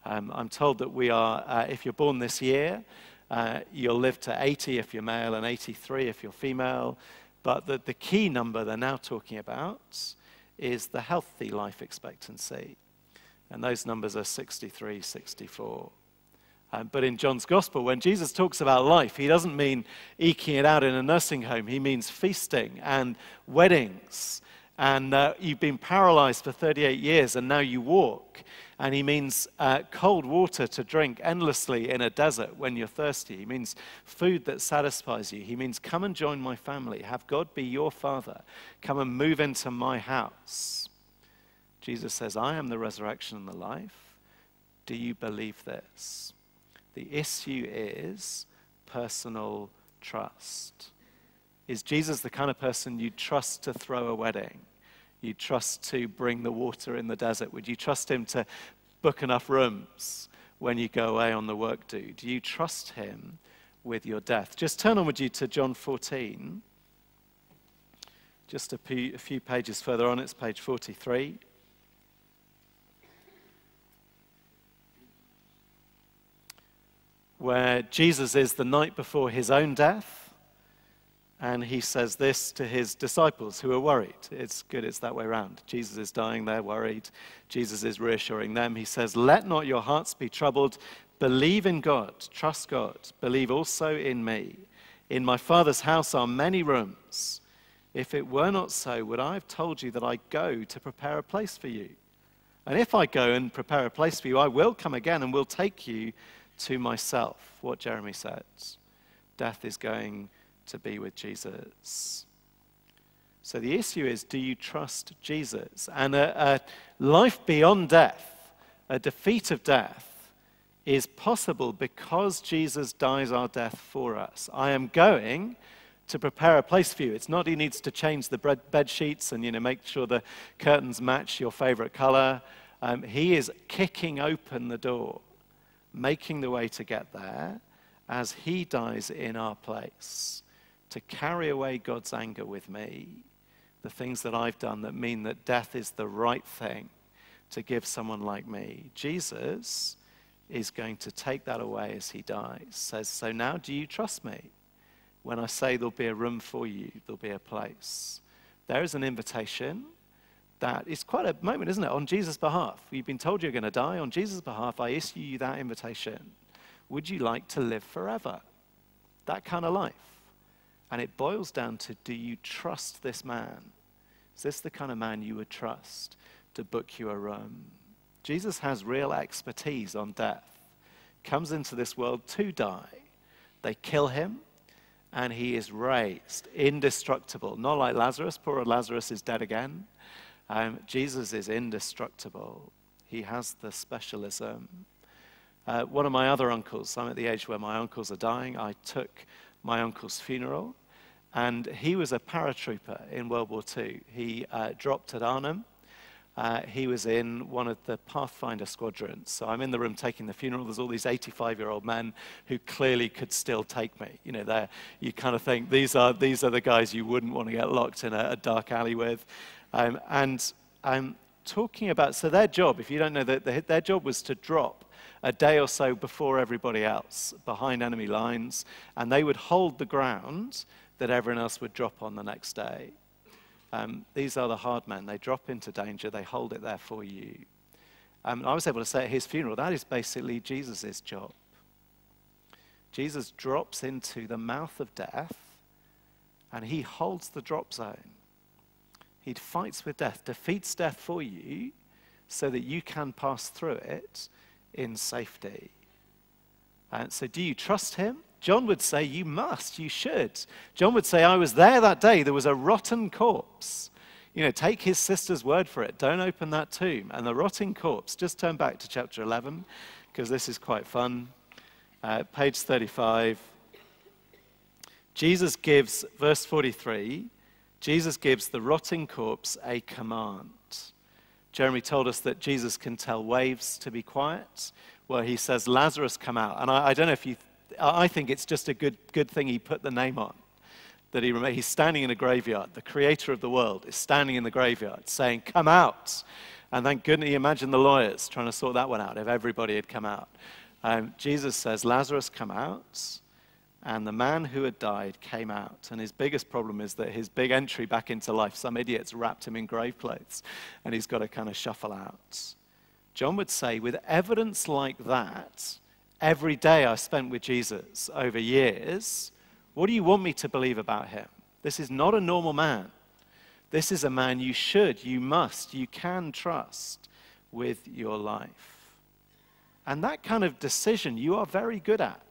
I'm told that we are, if you're born this year, you'll live to 80 if you're male and 83 if you're female. But the key number they're now talking about is the healthy life expectancy. And those numbers are 63, 64. But in John's gospel, when Jesus talks about life, he doesn't mean eking it out in a nursing home. He means feasting and weddings. And you've been paralyzed for 38 years and now you walk. And he means cold water to drink endlessly in a desert when you're thirsty. He means food that satisfies you. He means come and join my family. Have God be your father. Come and move into my house. Jesus says, I am the resurrection and the life. Do you believe this? The issue is personal trust. Is Jesus the kind of person you'd trust to throw a wedding? You'd trust to bring the water in the desert? Would you trust him to book enough rooms when you go away on the work do? Do you trust him with your death? Just turn on with you to John 14. Just a few pages further on, it's page 43. Where Jesus is the night before his own death. And he says this to his disciples who are worried. It's good it's that way around. Jesus is dying, they're worried. Jesus is reassuring them. He says, let not your hearts be troubled. Believe in God, trust God. Believe also in me. In my Father's house are many rooms. If it were not so, would I have told you that I go to prepare a place for you? And if I go and prepare a place for you, I will come again and will take you to myself. What Jeremy says. Death is going to be with Jesus. So the issue is, do you trust Jesus? And a life beyond death, a defeat of death, is possible because Jesus dies our death for us. I am going to prepare a place for you. It's not he needs to change the bed sheets and make sure the curtains match your favorite color. He is kicking open the door, making the way to get there as he dies in our place, to carry away God's anger with me, the things that I've done that mean that death is the right thing to give someone like me. Jesus is going to take that away as he dies. Says, so now do you trust me? When I say there'll be a room for you, there'll be a place. There is an invitation that is quite a moment, isn't it? On Jesus' behalf. You've been told you're going to die. On Jesus' behalf, I issue you that invitation. Would you like to live forever? That kind of life. And it boils down to, do you trust this man? Is this the kind of man you would trust to book you a room? Jesus has real expertise on death. Comes into this world to die. They kill him, and he is raised, indestructible. Not like Lazarus. Poor old Lazarus is dead again. Jesus is indestructible. He has the specialism. One of my other uncles, I'm at the age where my uncles are dying. I took my uncle's funeral, and he was a paratrooper in World War II. He dropped at Arnhem. He was in one of the Pathfinder squadrons. So I'm in the room taking the funeral. There's all these 85-year-old men who clearly could still take me. You kind of think, these are the guys you wouldn't want to get locked in a dark alley with. And I'm talking about, so their job, if you don't know, their job was to drop a day or so before everybody else, behind enemy lines, and they would hold the ground that everyone else would drop on the next day. These are the hard men. They drop into danger. They hold it there for you. I was able to say at his funeral, that is basically Jesus' job. Jesus drops into the mouth of death and he holds the drop zone. He fights with death, defeats death for you so that you can pass through it in safety. And so do you trust him? John would say you must, you should. John would say, I was there that day, there was a rotten corpse. Take his sister's word for it. Don't open that tomb. And the rotting corpse, just turn back to chapter 11, because this is quite fun. Page 35. Jesus gives, verse 43, Jesus gives the rotting corpse a command. Jeremy told us that Jesus can tell waves to be quiet. Well, he says, Lazarus, come out. And I don't know if I think it's just a good thing he put the name on. That he's standing in a graveyard. The creator of the world is standing in the graveyard saying, come out. And thank goodness, you imagine the lawyers trying to sort that one out if everybody had come out. Jesus says, Lazarus, come out. And the man who had died came out. And his biggest problem is that his big entry back into life, some idiot's wrapped him in grave clothes, and he's got to kind of shuffle out. John would say, with evidence like that, every day I spent with Jesus over years, what do you want me to believe about him? This is not a normal man. This is a man you should, you must, you can trust with your life. And that kind of decision you are very good at.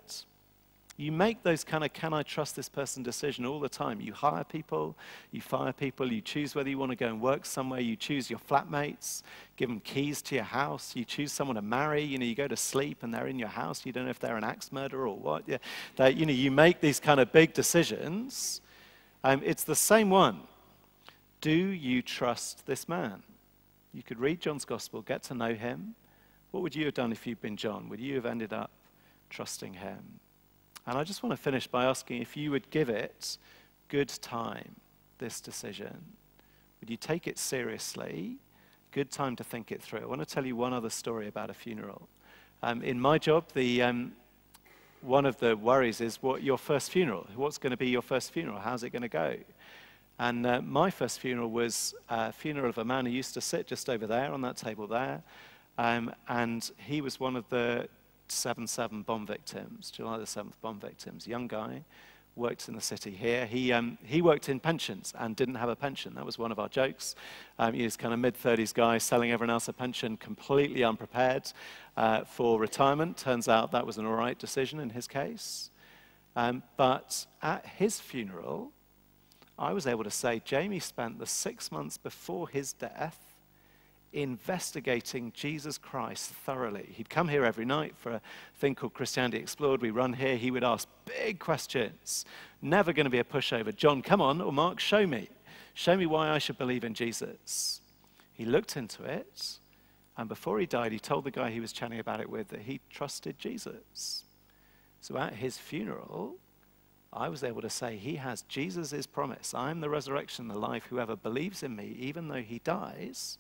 You make those kind of can I trust this person decision all the time. You hire people, you fire people, you choose whether you want to go and work somewhere, you choose your flatmates, give them keys to your house, you choose someone to marry, you go to sleep and they're in your house, you don't know if they're an axe murderer or what. Yeah. You make these kind of big decisions. It's the same one. Do you trust this man? You could read John's gospel, get to know him. What would you have done if you'd been John? Would you have ended up trusting him? And I just want to finish by asking if you would give it good time, this decision. Would you take it seriously? Good time to think it through. I want to tell you one other story about a funeral. In my job, one of the worries is your first funeral. What's going to be your first funeral? How's it going to go? And my first funeral was a funeral of a man who used to sit just over there on that table there. And he was one of the 7/7 bomb victims, July the 7th bomb victims, young guy, worked in the city here. He worked in pensions and didn't have a pension. That was one of our jokes. He was kind of mid-30s guy selling everyone else a pension, completely unprepared for retirement. Turns out that was an all right decision in his case. But at his funeral, I was able to say Jamie spent the 6 months before his death investigating Jesus Christ thoroughly. He'd come here every night for a thing called Christianity Explored. We run here. He would ask big questions. Never going to be a pushover. John, come on, or Mark, show me. Show me why I should believe in Jesus. He looked into it, and before he died, he told the guy he was chatting about it with that he trusted Jesus. So at his funeral, I was able to say, he has Jesus' promise. I am the resurrection, the life. Whoever believes in me, even though he dies,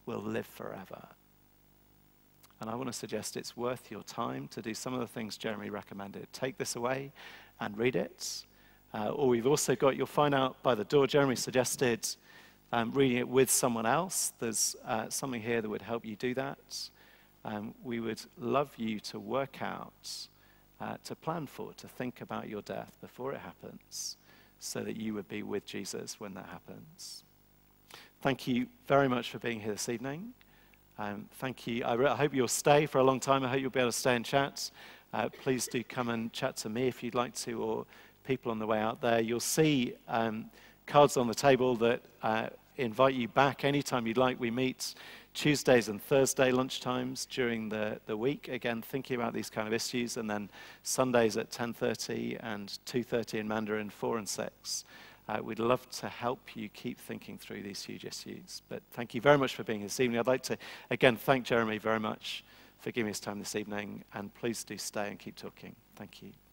will live forever. And I want to suggest it's worth your time to do some of the things Jeremy recommended. Take this away and read it. Or we've also got, you'll find out by the door, Jeremy suggested reading it with someone else. There's something here that would help you do that. We would love you to work out, to plan for, to think about your death before it happens, so that you would be with Jesus when that happens. Thank you very much for being here this evening. Thank you. I hope you'll stay for a long time. I hope you'll be able to stay and chat. Please do come and chat to me if you'd like to, or people on the way out there. You'll see cards on the table that invite you back anytime you'd like. We meet Tuesdays and Thursday lunchtimes during the week, again, thinking about these kind of issues, and then Sundays at 10:30 and 2:30 in Mandarin, 4 and 6. We'd love to help you keep thinking through these huge issues. But thank you very much for being here this evening. I'd like to, again, thank Jeremy very much for giving us time this evening. And please do stay and keep talking. Thank you.